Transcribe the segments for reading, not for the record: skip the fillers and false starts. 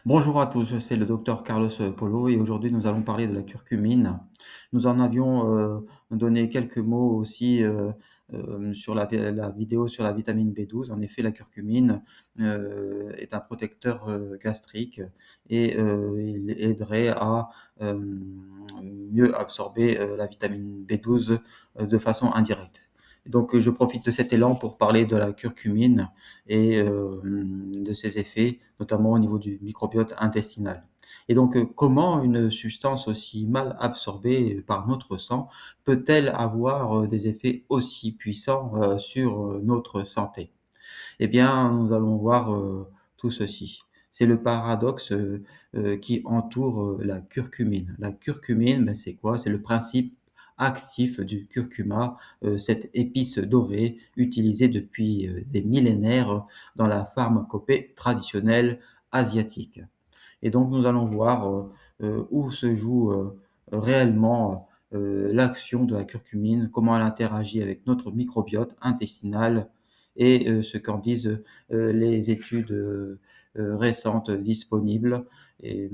Bonjour à tous, c'est le docteur Carlos Polo et aujourd'hui nous allons parler de la curcumine. Nous en avions donné quelques mots aussi sur la vidéo sur la vitamine B12. En effet, la curcumine est un protecteur gastrique et il aiderait à euh, mieux absorber la vitamine B12 de façon indirecte. Donc, je profite de cet élan pour parler de la curcumine et de ses effets, notamment au niveau du microbiote intestinal. Et donc, comment une substance aussi mal absorbée par notre sang peut-elle avoir des effets aussi puissants sur notre santé? Eh bien, nous allons voir tout ceci. C'est le paradoxe qui entoure la curcumine. La curcumine, ben, c'est quoi? C'est le principe actif du curcuma, cette épice dorée utilisée depuis des millénaires dans la pharmacopée traditionnelle asiatique. Et donc nous allons voir où se joue réellement l'action de la curcumine, comment elle interagit avec notre microbiote intestinal et ce qu'en disent les études récentes disponibles et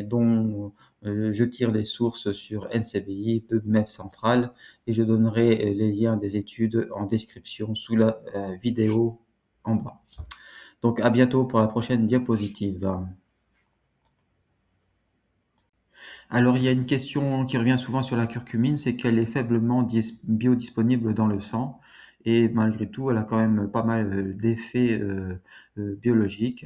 dont je tire les sources sur NCBI, PubMed Central, et je donnerai les liens des études en description sous la vidéo en bas. Donc à bientôt pour la prochaine diapositive. Alors, il y a une question qui revient souvent sur la curcumine, c'est qu'elle est faiblement biodisponible dans le sang et malgré tout, elle a quand même pas mal d'effets biologiques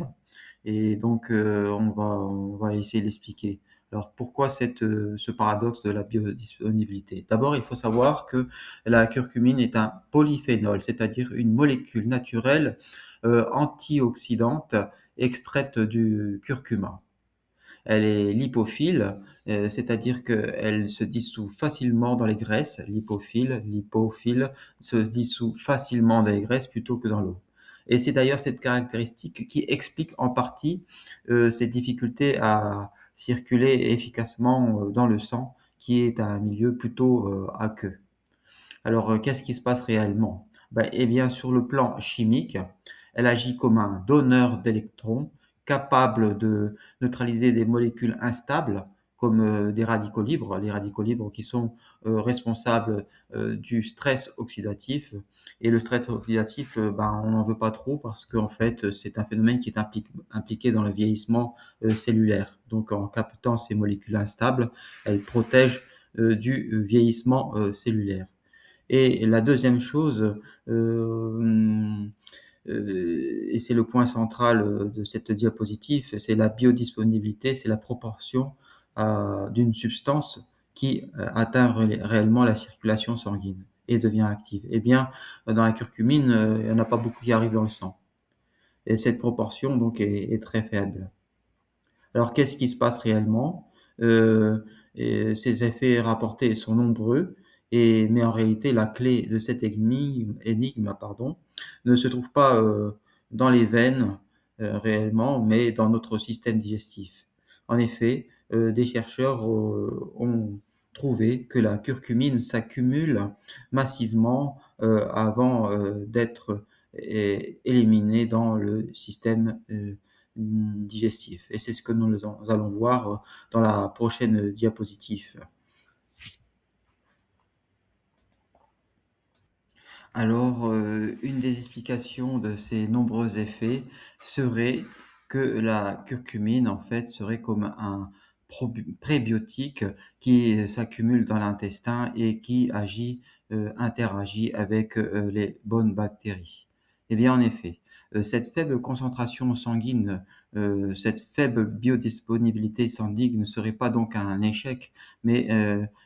et donc on va essayer d'expliquer. Alors, pourquoi ce paradoxe de la biodisponibilité? D'abord, il faut savoir que la curcumine est un polyphénol, c'est-à-dire une molécule naturelle antioxydante extraite du curcuma. Elle est lipophile, c'est-à-dire qu'elle se dissout facilement dans les graisses. Lipophile se dissout facilement dans les graisses plutôt que dans l'eau. Et c'est d'ailleurs cette caractéristique qui explique en partie ces difficultés à circuler efficacement dans le sang, qui est un milieu plutôt aqueux. Alors, qu'est-ce qui se passe réellement? Ben, eh bien, sur le plan chimique, elle agit comme un donneur d'électrons, capable de neutraliser des molécules instables, comme des radicaux libres, les radicaux libres qui sont responsables du stress oxydatif. Et le stress oxydatif, ben, on n'en veut pas trop parce qu'en fait, c'est un phénomène qui est impliqué dans le vieillissement cellulaire. Donc, en captant ces molécules instables, elle protège du vieillissement cellulaire. Et la deuxième chose, et c'est le point central de cette diapositive, c'est la biodisponibilité, c'est la proportion d'une substance qui atteint réellement la circulation sanguine et devient active. Eh bien, dans la curcumine, il n'y en a pas beaucoup qui arrivent dans le sang. Et cette proportion donc est très faible. Alors, qu'est-ce qui se passe réellement? Et ces effets rapportés sont nombreux, mais en réalité, la clé de cette énigme, pardon, ne se trouve pas dans les veines réellement, mais dans notre système digestif. En effet, des chercheurs ont trouvé que la curcumine s'accumule massivement avant d'être éliminée dans le système digestif. Et c'est ce que nous allons voir dans la prochaine diapositive. Alors, une des explications de ces nombreux effets serait que la curcumine, en fait, serait comme un prébiotique qui s'accumule dans l'intestin et qui interagit avec les bonnes bactéries. Eh bien, en effet, cette faible concentration sanguine, cette faible biodisponibilité sanguine ne serait pas donc un échec, mais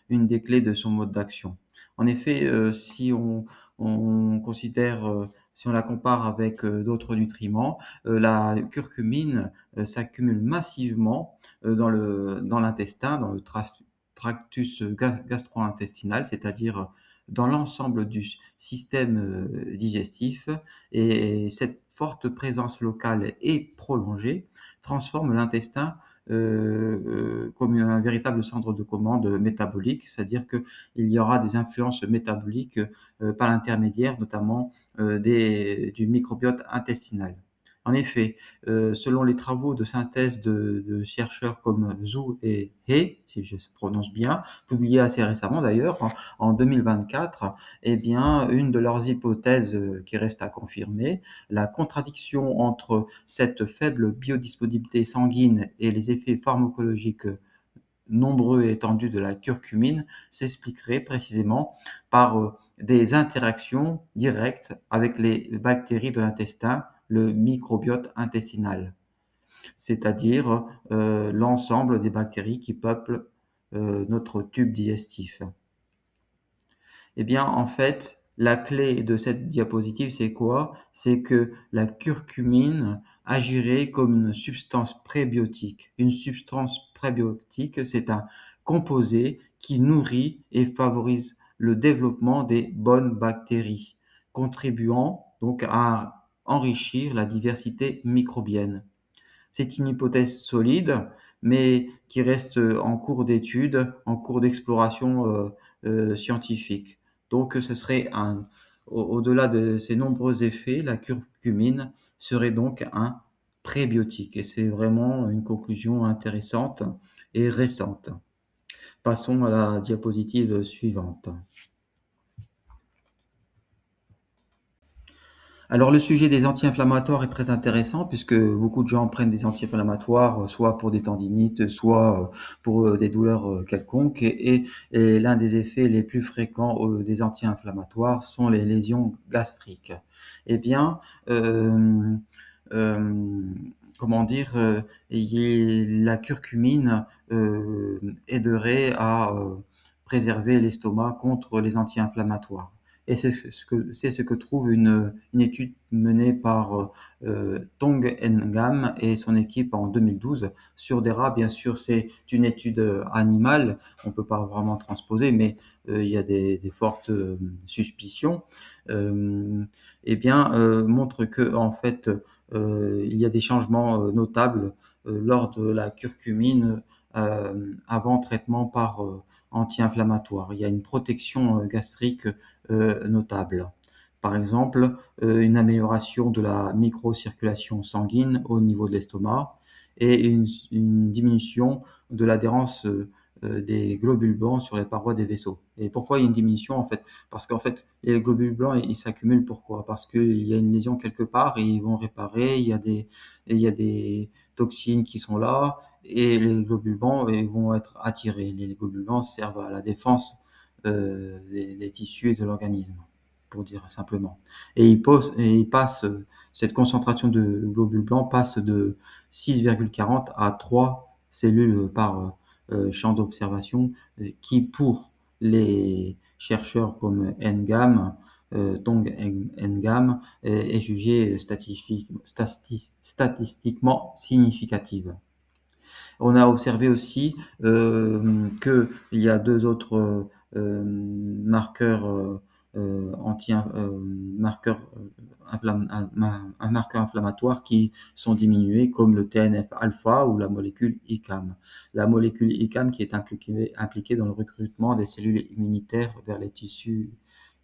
une des clés de son mode d'action. En effet, si on considère, si on la compare avec d'autres nutriments, la curcumine s'accumule massivement dans l'intestin, dans le tractus gastro-intestinal, c'est-à-dire dans l'ensemble du système digestif. Et cette forte présence locale et prolongée transforme l'intestin comme un véritable centre de commande métabolique, c'est-à-dire qu'il y aura des influences métaboliques par l'intermédiaire notamment du microbiote intestinal. En effet, selon les travaux de synthèse de chercheurs comme Zhu et He, si je prononce bien, publiés assez récemment d'ailleurs, en 2024, eh bien, une de leurs hypothèses qui reste à confirmer, la contradiction entre cette faible biodisponibilité sanguine et les effets pharmacologiques nombreux et étendus de la curcumine s'expliquerait précisément par des interactions directes avec les bactéries de l'intestin, le microbiote intestinal, c'est-à-dire l'ensemble des bactéries qui peuplent notre tube digestif. Eh bien, en fait, la clé de cette diapositive, c'est quoi? C'est que la curcumine agirait comme une substance prébiotique. Une substance prébiotique, c'est un composé qui nourrit et favorise le développement des bonnes bactéries, contribuant donc à enrichir la diversité microbienne. C'est une hypothèse solide, mais qui reste en cours d'étude, en cours d'exploration scientifique. Donc, ce serait au-delà de ces nombreux effets, la curcumine serait donc un prébiotique. Et c'est vraiment une conclusion intéressante et récente. Passons à la diapositive suivante. Alors le sujet des anti-inflammatoires est très intéressant puisque beaucoup de gens prennent des anti-inflammatoires, soit pour des tendinites, soit pour des douleurs quelconques. Et l'un des effets les plus fréquents des anti-inflammatoires sont les lésions gastriques. Eh bien, euh, euh, comment dire, la curcumine aiderait à préserver l'estomac contre les anti-inflammatoires. Et c'est ce que trouve une étude menée par Tong Ngam et son équipe en 2012 sur des rats. Bien sûr, c'est une étude animale, on ne peut pas vraiment transposer, mais il y a des fortes suspicions. Eh bien, montre que en fait, il y a des changements notables lors de la curcumine avant traitement par anti-inflammatoire. Il y a une protection gastrique notable. Par exemple, une amélioration de la microcirculation sanguine au niveau de l'estomac et une diminution de l'adhérence des globules blancs sur les parois des vaisseaux. Et pourquoi il y a une diminution en fait? Parce qu'en fait, les globules blancs, ils s'accumulent. Pourquoi? Parce qu'il y a une lésion quelque part et ils vont réparer. Il y a des toxines qui sont là et les globules blancs vont être attirés. Les globules blancs servent à la défense des tissus et de l'organisme, pour dire simplement. Il passe, cette concentration de globules blancs passe de 6,40 à 3 cellules par champ d'observation, qui pour les chercheurs comme Ngam, Tong Ngam, est jugée statistiquement significative. On a observé aussi qu'il y a deux autres marqueurs anti marqueurs un marqueur inflammatoire qui sont diminués comme le TNF-alpha ou la molécule ICAM. La molécule ICAM qui est impliquée dans le recrutement des cellules immunitaires vers les tissus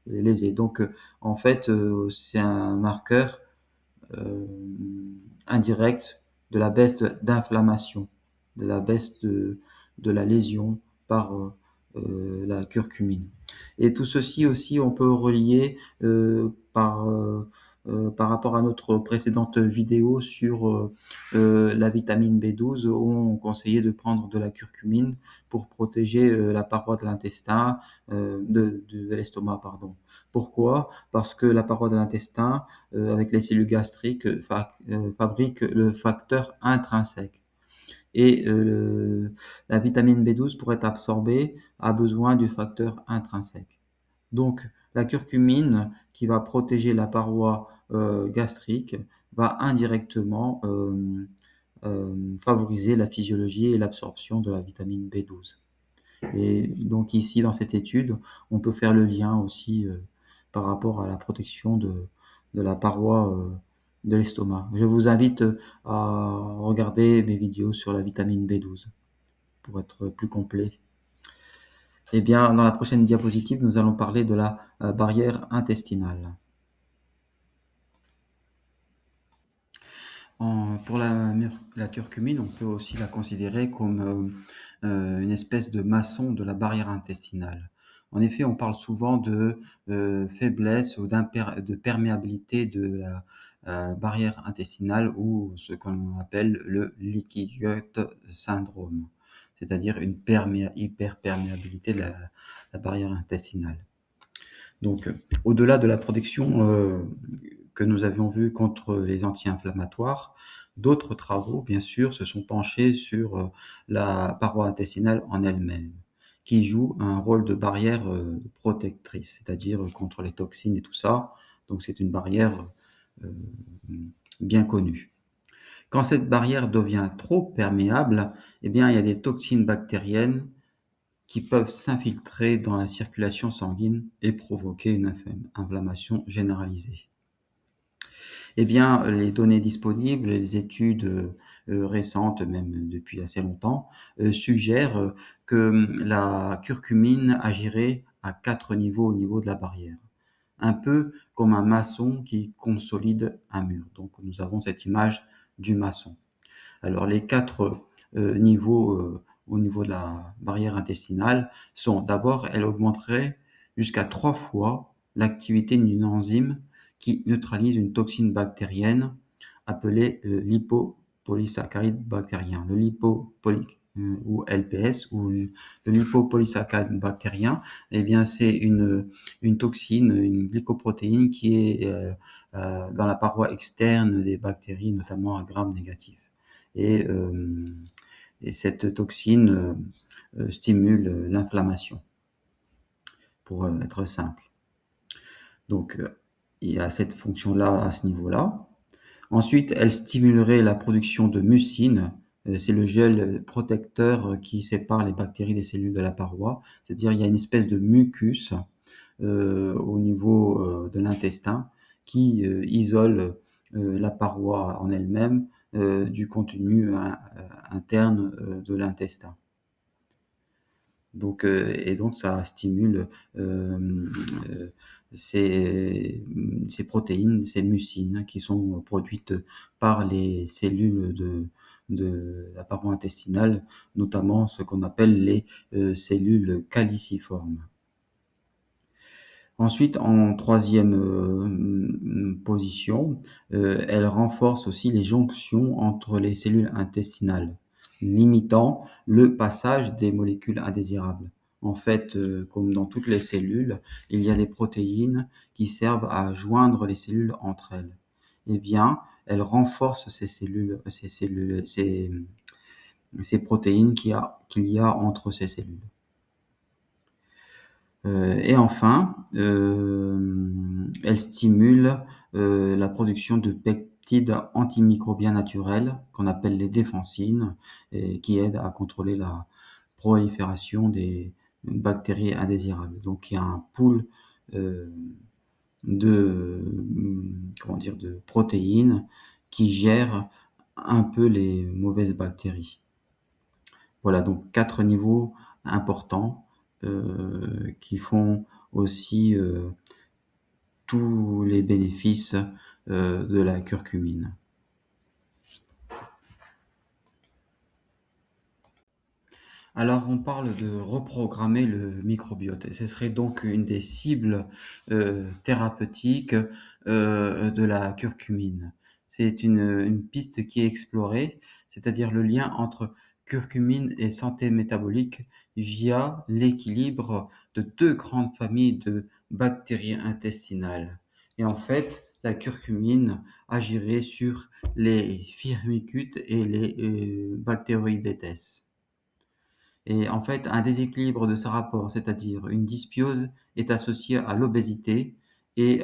lésés. Donc en fait c'est un marqueur euh, indirect de la baisse d'inflammation, de la baisse de la lésion par la curcumine. Et tout ceci aussi, on peut relier par rapport à notre précédente vidéo sur la vitamine B12, où on conseillait de prendre de la curcumine pour protéger la paroi de l'intestin, de l'estomac, pardon. Pourquoi? Parce que la paroi de l'intestin, avec les cellules gastriques, fabrique le facteur intrinsèque. Et la vitamine B12, pour être absorbée, a besoin du facteur intrinsèque. Donc, la curcumine, qui va protéger la paroi gastrique, va indirectement favoriser la physiologie et l'absorption de la vitamine B12. Et donc ici, dans cette étude, on peut faire le lien aussi par rapport à la protection de la paroi de l'estomac. Je vous invite à regarder mes vidéos sur la vitamine B12 pour être plus complet. Eh bien, dans la prochaine diapositive, nous allons parler de la barrière intestinale. Pour la curcumine, on peut aussi la considérer comme une espèce de maçon de la barrière intestinale. En effet, on parle souvent de faiblesse ou de perméabilité de la barrière intestinale ou ce qu'on appelle le leaky gut syndrome, c'est-à-dire une hyperperméabilité de la barrière intestinale. Donc, au-delà de la protection que nous avions vue contre les anti-inflammatoires, d'autres travaux, bien sûr, se sont penchés sur la paroi intestinale en elle-même, qui joue un rôle de barrière protectrice, c'est-à-dire contre les toxines et tout ça. Donc, c'est une barrière euh, bien connue. Quand cette barrière devient trop perméable, eh bien, il y a des toxines bactériennes qui peuvent s'infiltrer dans la circulation sanguine et provoquer une inflammation généralisée. Eh bien, les données disponibles, les études récentes, même depuis assez longtemps, suggèrent que la curcumine agirait à 4 niveaux au niveau de la barrière. Un peu comme un maçon qui consolide un mur. Donc, nous avons cette image du maçon. Alors, les 4 niveaux au niveau de la barrière intestinale sont d'abord, elle augmenterait jusqu'à 3 fois l'activité d'une enzyme qui neutralise une toxine bactérienne appelée lipopolysaccharide bactérien. Le ou LPS ou le lipopolysaccharide bactérien, eh bien, c'est une toxine, une glycoprotéine qui est dans la paroi externe des bactéries, notamment à gram négatif. Et, euh, et cette toxine stimule l'inflammation, pour être simple. Donc, il y a cette fonction-là à ce niveau-là. Ensuite, elle stimulerait la production de mucine. C'est le gel protecteur qui sépare les bactéries des cellules de la paroi. C'est-à-dire, il y a une espèce de mucus au niveau de l'intestin qui isole la paroi en elle-même du contenu interne de l'intestin. Donc, et donc ça stimule euh, ces protéines, ces mucines qui sont produites par les cellules de la paroi intestinale, notamment ce qu'on appelle les cellules caliciformes. Ensuite, en troisième position, elle renforce aussi les jonctions entre les cellules intestinales, limitant le passage des molécules indésirables. En fait, comme dans toutes les cellules, il y a des protéines qui servent à joindre les cellules entre elles. Eh bien, elle renforce ces protéines qu'il y a entre ces cellules. Et enfin, elle stimule la production de peptides antimicrobiens naturels qu'on appelle les défensines et qui aident à contrôler la prolifération des bactéries indésirables. Donc il y a un pool euh, de protéines qui gèrent un peu les mauvaises bactéries. Voilà, donc 4 niveaux importants qui font aussi tous les bénéfices de la curcumine. Alors, on parle de reprogrammer le microbiote et ce serait donc une des cibles thérapeutiques de la curcumine. C'est une piste qui est explorée, c'est-à-dire le lien entre curcumine et santé métabolique via l'équilibre de 2 grandes familles de bactéries intestinales. Et en fait, la curcumine agirait sur les firmicutes et les Bacteroidetes. Et en fait, un déséquilibre de ce rapport, c'est-à-dire une dysbiose, est associé à l'obésité et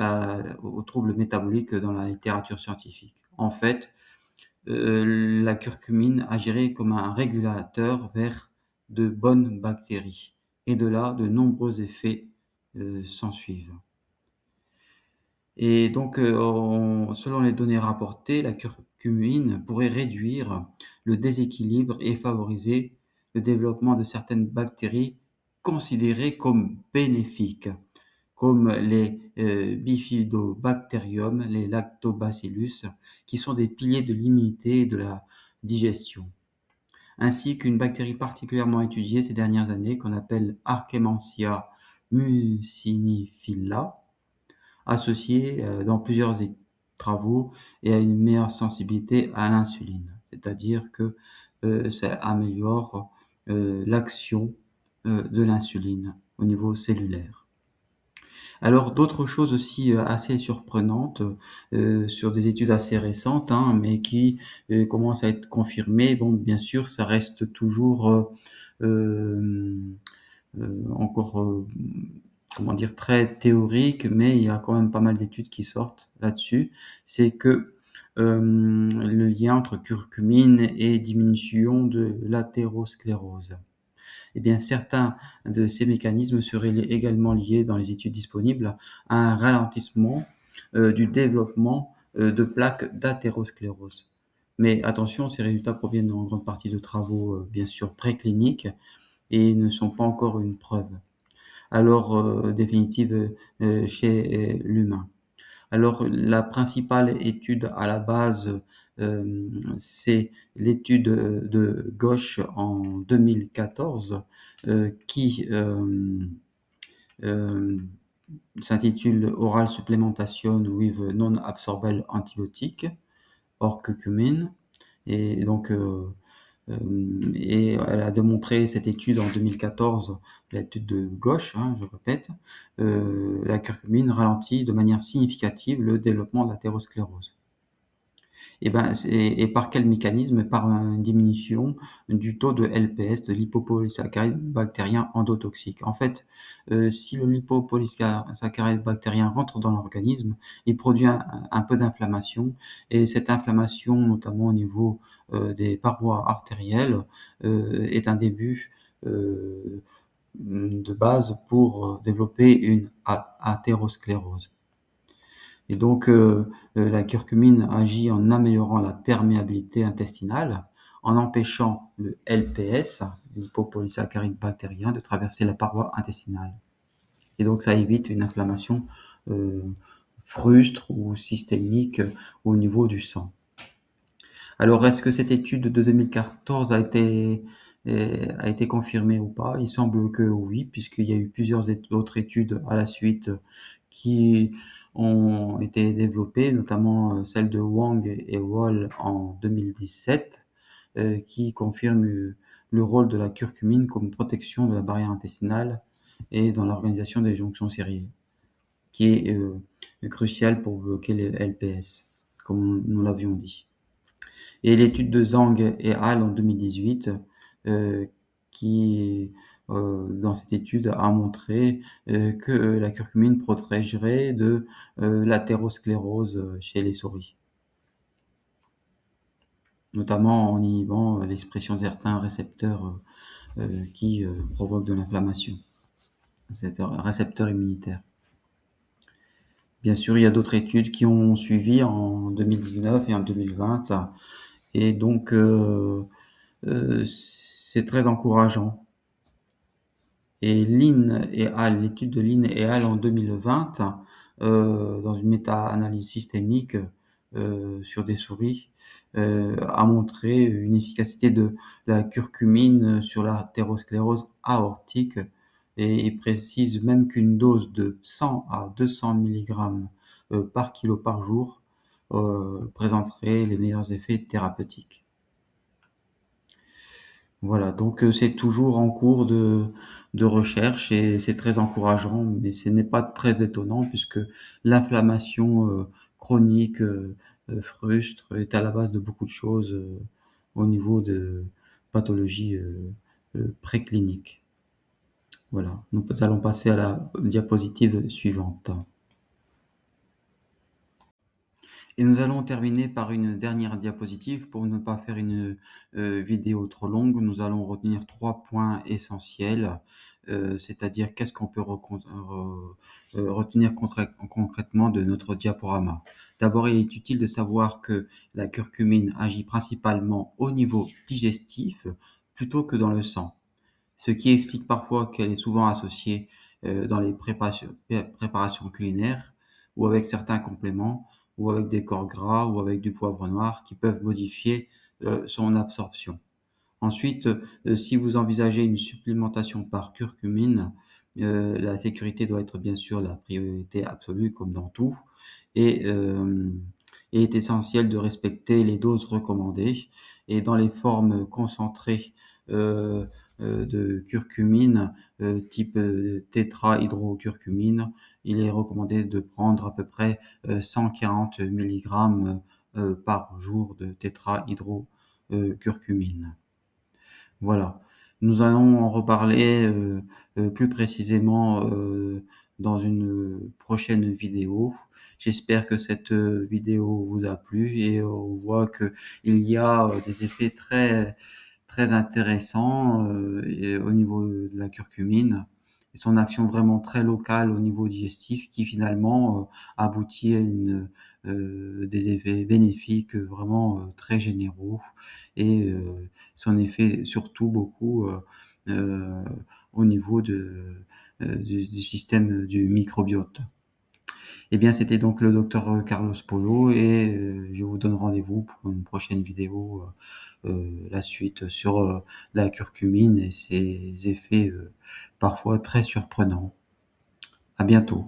aux troubles métaboliques dans la littérature scientifique. En fait, la curcumine agirait comme un régulateur vers de bonnes bactéries. Et de là, de nombreux effets s'ensuivent. Et donc, selon les données rapportées, la curcumine pourrait réduire le déséquilibre et favoriser le développement de certaines bactéries considérées comme bénéfiques. comme les Bifidobacterium, les Lactobacillus, qui sont des piliers de l'immunité et de la digestion, ainsi qu'une bactérie particulièrement étudiée ces dernières années qu'on appelle Archemantia mucinifila, associée dans plusieurs travaux et à une meilleure sensibilité à l'insuline. C'est-à-dire que ça améliore l'action de l'insuline au niveau cellulaire. Alors d'autres choses aussi assez surprenantes sur des études assez récentes, hein, mais qui commencent à être confirmées. Bon, bien sûr, ça reste toujours encore comment dire, très théorique, mais il y a quand même pas mal d'études qui sortent là-dessus. C'est que le lien entre curcumine et diminution de l'athérosclérose. Eh bien, certains de ces mécanismes seraient également liés dans les études disponibles à un ralentissement du développement de plaques d'athérosclérose. Mais attention, ces résultats proviennent en grande partie de travaux, bien sûr, précliniques et ne sont pas encore une preuve alors définitive chez l'humain. Alors la principale étude à la base, c'est l'étude de Gauche en 2014 qui hem, s'intitule Oral Supplementation with Non-Absorbable Antibiotic or curcumin et donc et elle a démontré cette étude en 2014, l'étude de Gauche, hein, je répète, la curcumine ralentit de manière significative le développement de l'athérosclérose. Et ben, et par quel mécanisme? Par une diminution du taux de LPS, de lipopolysaccharide bactérien endotoxique. En fait, si le lipopolysaccharide bactérien rentre dans l'organisme, il produit un peu d'inflammation et cette inflammation, notamment au niveau, des parois artérielles, est un début, de base pour, développer une athérosclérose. Et donc, la curcumine agit en améliorant la perméabilité intestinale, en empêchant le LPS, l'hypopolysaccharide bactérien, de traverser la paroi intestinale. Et donc, ça évite une inflammation frustre ou systémique au niveau du sang. Alors, est-ce que cette étude de 2014 a été confirmée ou pas? Il semble que oui, puisqu'il y a eu plusieurs autres études à la suite qui ont été développées, notamment celle de Wang et Wall en 2017, qui confirment le rôle de la curcumine comme protection de la barrière intestinale et dans l'organisation des jonctions serrées, qui est crucial pour bloquer les LPS, comme nous l'avions dit. Et l'étude de Zhang et al. En 2018, qui, dans cette étude, a montré que la curcumine protégerait de l'athérosclérose chez les souris, notamment en inhibant l'expression de certains récepteurs qui provoquent de l'inflammation, c'est récepteurs immunitaires. Bien sûr, il y a d'autres études qui ont suivi en 2019 et en 2020 et donc c'est très encourageant. Et Lin et al., l'étude de Lin et al. En 2020, dans une méta-analyse systémique sur des souris, a montré une efficacité de la curcumine sur l'athérosclérose aortique et il précise même qu'une dose de 100 à 200 milligrammes par kilo par jour présenterait les meilleurs effets thérapeutiques. Voilà, donc c'est toujours en cours de recherche et c'est très encourageant, mais ce n'est pas très étonnant puisque l'inflammation, chronique, frustre, est à la base de beaucoup de choses, au niveau de pathologies, précliniques. Voilà, nous allons passer à la diapositive suivante. Et nous allons terminer par une dernière diapositive pour ne pas faire une vidéo trop longue. Nous allons retenir 3 points essentiels, c'est-à-dire qu'est-ce qu'on peut retenir concrètement de notre diaporama. D'abord, il est utile de savoir que la curcumine agit principalement au niveau digestif plutôt que dans le sang, ce qui explique parfois qu'elle est souvent associée dans les préparations culinaires ou avec certains compléments ou avec des corps gras ou avec du poivre noir qui peuvent modifier, son absorption. Ensuite, si vous envisagez une supplémentation par curcumine, la sécurité doit être bien sûr la priorité absolue comme dans tout et il est essentiel de respecter les doses recommandées et dans les formes concentrées, heu de curcumine, type, tétrahydrocurcumine, il est recommandé de prendre à peu près, 140 milligrammes, par jour de tétrahydro curcumine. Voilà. Nous allons en reparler, plus précisément, dans une prochaine vidéo. J'espère que cette, vidéo vous a plu et on voit qu'il y a, des effets très intéressants, et au niveau de la curcumine et son action vraiment très locale au niveau digestif qui finalement, aboutit à des effets bénéfiques, vraiment, très généraux et son effet surtout beaucoup, heu, au niveau du système du microbiote. Eh bien, c'était donc le docteur, Carlos Polo et je vous donne rendez-vous pour une prochaine vidéo, la suite sur, la curcumine et ses effets, parfois très surprenants. À bientôt.